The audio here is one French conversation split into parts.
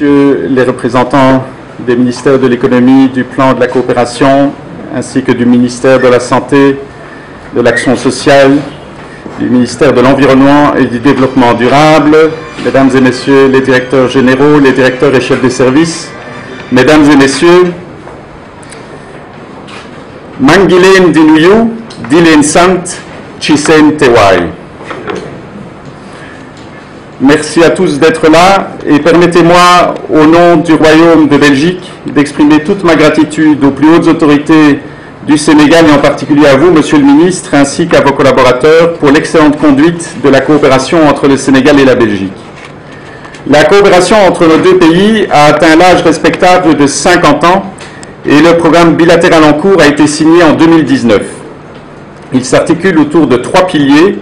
Messieurs les représentants des ministères de l'économie, du plan de la coopération, ainsi que du ministère de la Santé, de l'Action sociale, du ministère de l'Environnement et du Développement durable, Mesdames et Messieurs les directeurs généraux, les directeurs et chefs de service, Mesdames et Messieurs, Mangilen Dinuyu, Dilen Sant, Chisen Tewai. Merci à tous d'être là et permettez-moi, au nom du Royaume de Belgique, d'exprimer toute ma gratitude aux plus hautes autorités du Sénégal et en particulier à vous, Monsieur le Ministre, ainsi qu'à vos collaborateurs pour l'excellente conduite de la coopération entre le Sénégal et la Belgique. La coopération entre nos deux pays a atteint l'âge respectable de 50 ans et le programme bilatéral en cours a été signé en 2019. Il s'articule autour de 3 piliers: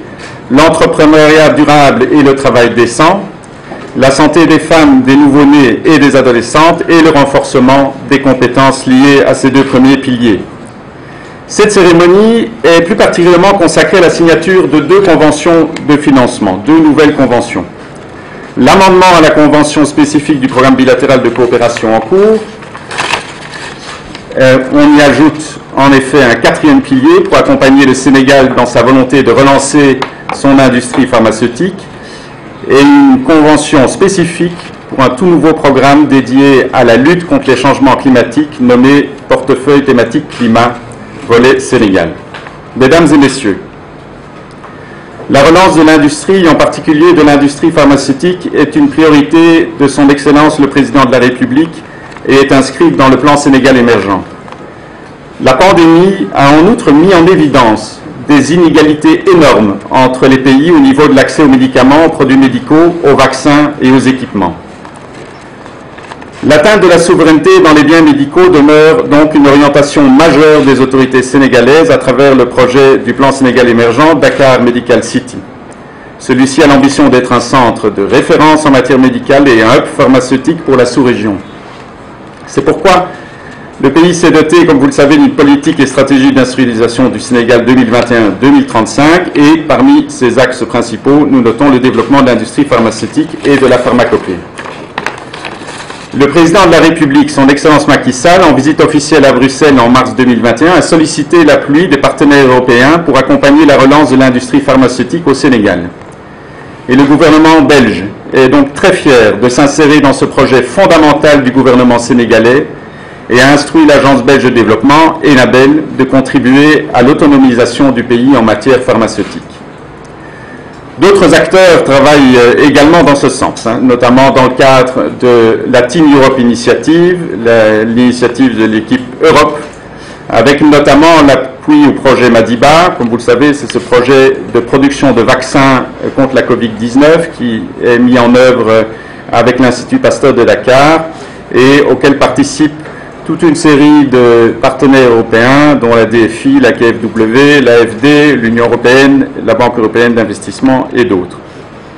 l'entrepreneuriat durable et le travail décent, la santé des femmes, des nouveau-nés et des adolescentes et le renforcement des compétences liées à ces 2 premiers piliers. Cette cérémonie est plus particulièrement consacrée à la signature de 2 conventions de financement, 2 nouvelles conventions. L'amendement à la convention spécifique du programme bilatéral de coopération en cours. On y ajoute en effet un 4e pilier pour accompagner le Sénégal dans sa volonté de relancer son industrie pharmaceutique et une convention spécifique pour un tout nouveau programme dédié à la lutte contre les changements climatiques nommé Portefeuille thématique climat, volet Sénégal. Mesdames et Messieurs, la relance de l'industrie, en particulier de l'industrie pharmaceutique, est une priorité de son Excellence le Président de la République et est inscrite dans le plan Sénégal émergent. La pandémie a en outre mis en évidence des inégalités énormes entre les pays au niveau de l'accès aux médicaments, aux produits médicaux, aux vaccins et aux équipements. L'atteinte de la souveraineté dans les biens médicaux demeure donc une orientation majeure des autorités sénégalaises à travers le projet du plan Sénégal émergent Dakar Medical City. Celui-ci a l'ambition d'être un centre de référence en matière médicale et un hub pharmaceutique pour la sous-région. C'est pourquoi le pays s'est doté, comme vous le savez, d'une politique et stratégie d'industrialisation du Sénégal 2021-2035 et parmi ses axes principaux, nous notons le développement de l'industrie pharmaceutique et de la pharmacopée. Le président de la République, son Excellence Macky Sall, en visite officielle à Bruxelles en mars 2021, a sollicité l'appui des partenaires européens pour accompagner la relance de l'industrie pharmaceutique au Sénégal. Et le gouvernement belge est donc très fier de s'insérer dans ce projet fondamental du gouvernement sénégalais et a instruit l'Agence belge de développement, ENABEL, de contribuer à l'autonomisation du pays en matière pharmaceutique. D'autres acteurs travaillent également dans ce sens, notamment dans le cadre de la Team Europe Initiative, l'initiative de l'équipe Europe, avec notamment l'appui au projet Madiba. Comme vous le savez, c'est ce projet de production de vaccins contre la Covid-19 qui est mis en œuvre avec l'Institut Pasteur de Dakar et auquel participent toute une série de partenaires européens, dont la DFI, la KfW, l'AFD, l'Union européenne, la Banque européenne d'investissement et d'autres.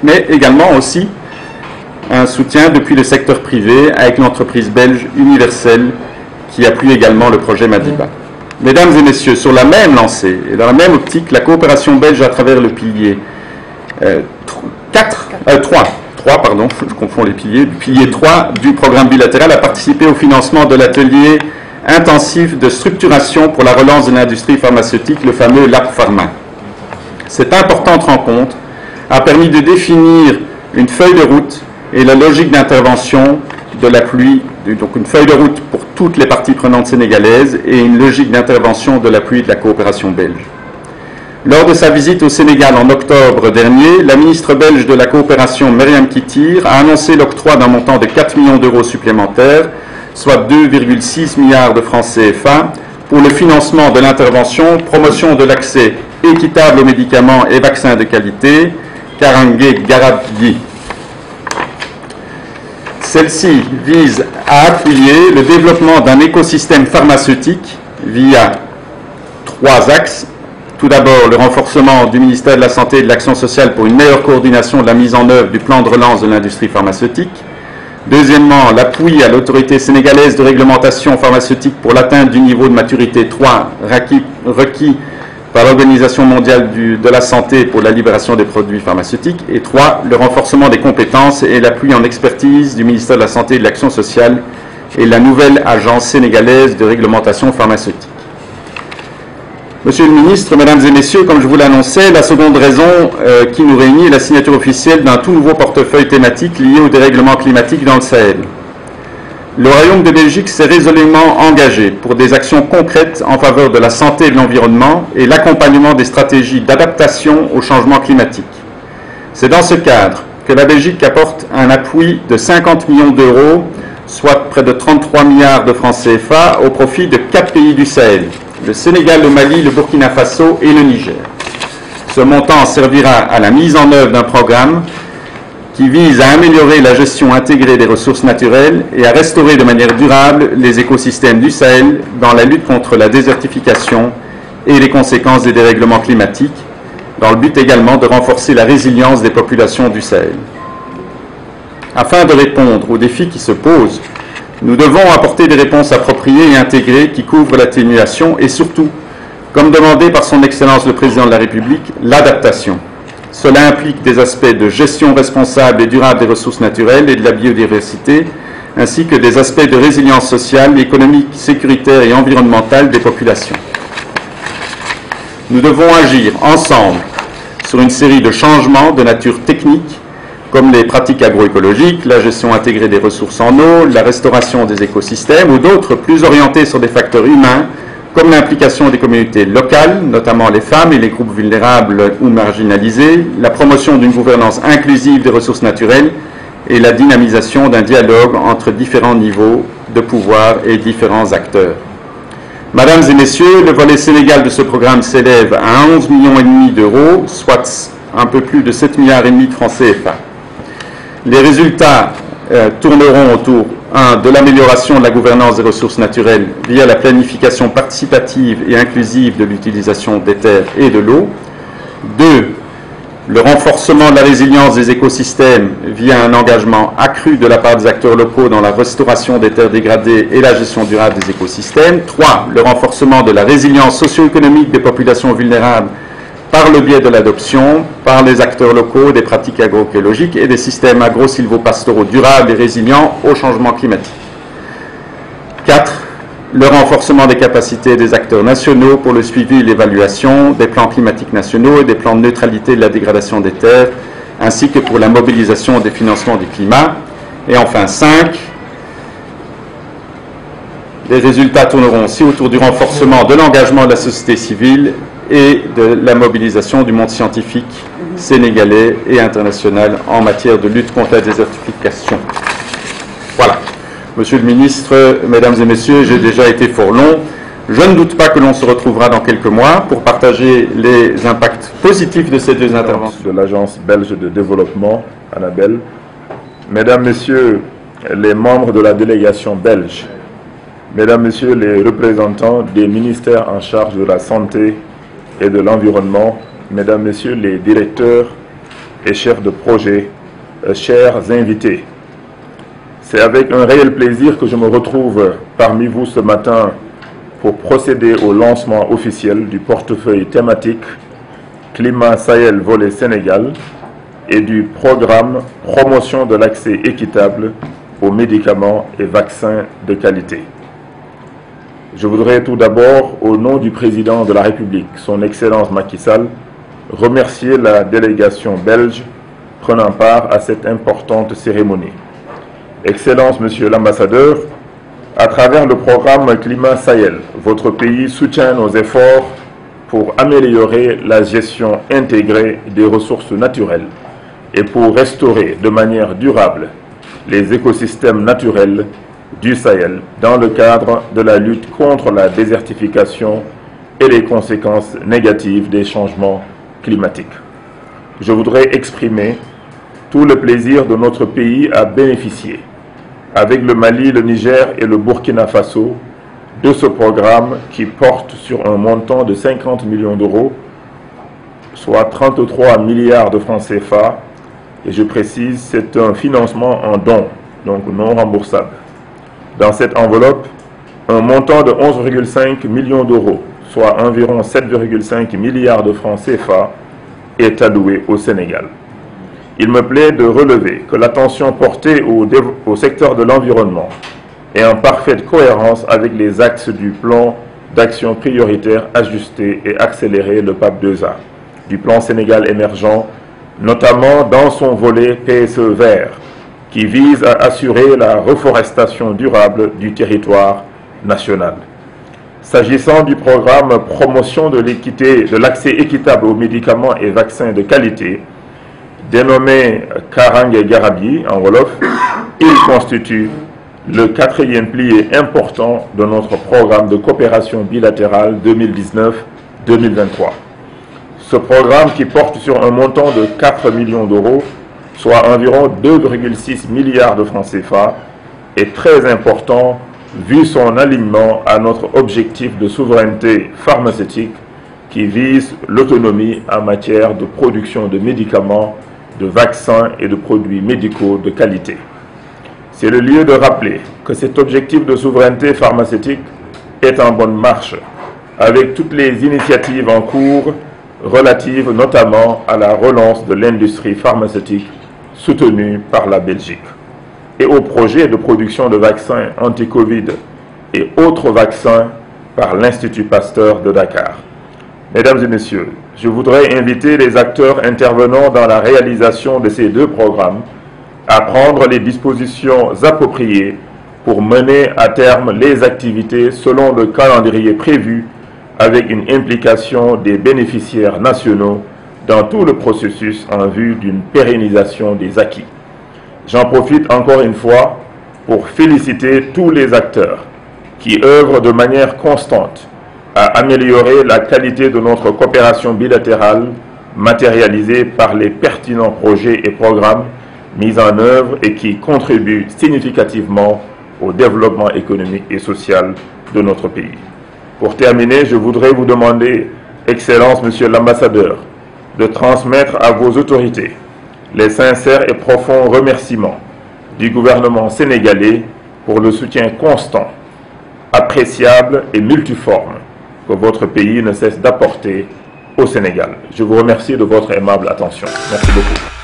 Mais également aussi un soutien depuis le secteur privé avec l'entreprise belge Universel qui appuie également le projet Madiba. Mesdames et Messieurs, sur la même lancée et dans la même optique, la coopération belge à travers le pilier 3, je confonds les piliers, le pilier 3 du programme bilatéral a participé au financement de l'atelier intensif de structuration pour la relance de l'industrie pharmaceutique, le fameux Lab Pharma. Cette importante rencontre a permis de définir une feuille de route et la logique d'intervention de l'appui, donc une feuille de route pour toutes les parties prenantes sénégalaises et une logique d'intervention de l'appui de la coopération belge. Lors de sa visite au Sénégal en octobre dernier, la ministre belge de la coopération, Myriam Kittir, a annoncé l'octroi d'un montant de 4 millions d'euros supplémentaires, soit 2,6 milliards de francs CFA, pour le financement de l'intervention promotion de l'accès équitable aux médicaments et vaccins de qualité, Karangé Garabyi. Celle-ci vise à appuyer le développement d'un écosystème pharmaceutique via 3 axes. Tout d'abord, le renforcement du ministère de la Santé et de l'Action sociale pour une meilleure coordination de la mise en œuvre du plan de relance de l'industrie pharmaceutique. Deuxièmement, l'appui à l'autorité sénégalaise de réglementation pharmaceutique pour l'atteinte du niveau de maturité 3 requis par l'Organisation mondiale de la santé pour la libération des produits pharmaceutiques. Et 3, le renforcement des compétences et l'appui en expertise du ministère de la Santé et de l'Action sociale et la nouvelle agence sénégalaise de réglementation pharmaceutique. Monsieur le ministre, mesdames et messieurs, comme je vous l'annonçais, la seconde raison qui nous réunit est la signature officielle d'un tout nouveau portefeuille thématique lié au dérèglement climatique dans le Sahel. Le Royaume de Belgique s'est résolument engagé pour des actions concrètes en faveur de la santé et de l'environnement et l'accompagnement des stratégies d'adaptation au changement climatique. C'est dans ce cadre que la Belgique apporte un appui de 50 millions d'euros, soit près de 33 milliards de francs CFA, au profit de 4 pays du Sahel, le Sénégal, le Mali, le Burkina Faso et le Niger. Ce montant servira à la mise en œuvre d'un programme qui vise à améliorer la gestion intégrée des ressources naturelles et à restaurer de manière durable les écosystèmes du Sahel dans la lutte contre la désertification et les conséquences des dérèglements climatiques, dans le but également de renforcer la résilience des populations du Sahel. Afin de répondre aux défis qui se posent, nous devons apporter des réponses appropriées et intégrées qui couvrent l'atténuation et surtout, comme demandé par son Excellence le Président de la République, l'adaptation. Cela implique des aspects de gestion responsable et durable des ressources naturelles et de la biodiversité, ainsi que des aspects de résilience sociale, économique, sécuritaire et environnementale des populations. Nous devons agir ensemble sur une série de changements de nature technique, comme les pratiques agroécologiques, la gestion intégrée des ressources en eau, la restauration des écosystèmes, ou d'autres plus orientés sur des facteurs humains, comme l'implication des communautés locales, notamment les femmes et les groupes vulnérables ou marginalisés, la promotion d'une gouvernance inclusive des ressources naturelles et la dynamisation d'un dialogue entre différents niveaux de pouvoir et différents acteurs. Mesdames et messieurs, le volet Sénégal de ce programme s'élève à 11,5 millions d'euros, soit un peu plus de 7,5 milliards de francs CFA. Les résultats tourneront autour 1. De l'amélioration de la gouvernance des ressources naturelles via la planification participative et inclusive de l'utilisation des terres et de l'eau. 2. Le renforcement de la résilience des écosystèmes via un engagement accru de la part des acteurs locaux dans la restauration des terres dégradées et la gestion durable des écosystèmes. 3. Le renforcement de la résilience socio-économique des populations vulnérables par le biais de l'adoption, par les acteurs locaux, des pratiques agroécologiques et des systèmes agro-silvopastoraux durables et résilients au changement climatique. 4. Le renforcement des capacités des acteurs nationaux pour le suivi et l'évaluation des plans climatiques nationaux et des plans de neutralité de la dégradation des terres, ainsi que pour la mobilisation des financements du climat. Et enfin 5. Les résultats tourneront aussi autour du renforcement de l'engagement de la société civile et de la mobilisation du monde scientifique sénégalais et international en matière de lutte contre la désertification. Voilà. Monsieur le ministre, mesdames et messieurs, j'ai déjà été fort long. Je ne doute pas que l'on se retrouvera dans quelques mois pour partager les impacts positifs de ces deux interventions. De l'Agence belge de développement, Annabelle, mesdames, messieurs les membres de la délégation belge, mesdames, messieurs les représentants des ministères en charge de la santé et de l'environnement, mesdames, messieurs les directeurs et chefs de projet, chers invités. C'est avec un réel plaisir que je me retrouve parmi vous ce matin pour procéder au lancement officiel du portefeuille thématique Climat Sahel volet Sénégal et du programme Promotion de l'accès équitable aux médicaments et vaccins de qualité. Je voudrais tout d'abord, au nom du président de la République, son Excellence Macky Sall, remercier la délégation belge prenant part à cette importante cérémonie. Excellence, Monsieur l'ambassadeur, à travers le programme Climat Sahel, votre pays soutient nos efforts pour améliorer la gestion intégrée des ressources naturelles et pour restaurer de manière durable les écosystèmes naturels du Sahel dans le cadre de la lutte contre la désertification et les conséquences négatives des changements climatiques. Je voudrais exprimer tout le plaisir de notre pays à bénéficier, avec le Mali, le Niger et le Burkina Faso, de ce programme qui porte sur un montant de 50 millions d'euros, soit 33 milliards de francs CFA, et je précise, c'est un financement en don, donc non remboursable. Dans cette enveloppe, un montant de 11,5 millions d'euros soit environ 7,5 milliards de francs CFA, est alloué au Sénégal. Il me plaît de relever que l'attention portée au secteur de l'environnement est en parfaite cohérence avec les axes du plan d'action prioritaire ajusté et accéléré, le PAP 2A, du plan Sénégal émergent, notamment dans son volet PSE vert, qui vise à assurer la reforestation durable du territoire national. S'agissant du programme Promotion de l'équité, de l'accès équitable aux médicaments et vaccins de qualité, dénommé Karange Garabi en Wolof, il constitue le 4e pilier important de notre programme de coopération bilatérale 2019-2023. Ce programme, qui porte sur un montant de 4 millions d'euros, soit environ 2,6 milliards de francs CFA, est très important vu son alignement à notre objectif de souveraineté pharmaceutique qui vise l'autonomie en matière de production de médicaments, de vaccins et de produits médicaux de qualité. C'est le lieu de rappeler que cet objectif de souveraineté pharmaceutique est en bonne marche, avec toutes les initiatives en cours relatives notamment à la relance de l'industrie pharmaceutique soutenue par la Belgique, et au projet de production de vaccins anti-Covid et autres vaccins par l'Institut Pasteur de Dakar. Mesdames et messieurs, je voudrais inviter les acteurs intervenant dans la réalisation de ces deux programmes à prendre les dispositions appropriées pour mener à terme les activités selon le calendrier prévu, avec une implication des bénéficiaires nationaux dans tout le processus en vue d'une pérennisation des acquis. J'en profite encore une fois pour féliciter tous les acteurs qui œuvrent de manière constante à améliorer la qualité de notre coopération bilatérale, matérialisée par les pertinents projets et programmes mis en œuvre et qui contribuent significativement au développement économique et social de notre pays. Pour terminer, je voudrais vous demander, Excellence, Monsieur l'Ambassadeur, de transmettre à vos autorités les sincères et profonds remerciements du gouvernement sénégalais pour le soutien constant, appréciable et multiforme que votre pays ne cesse d'apporter au Sénégal. Je vous remercie de votre aimable attention. Merci beaucoup.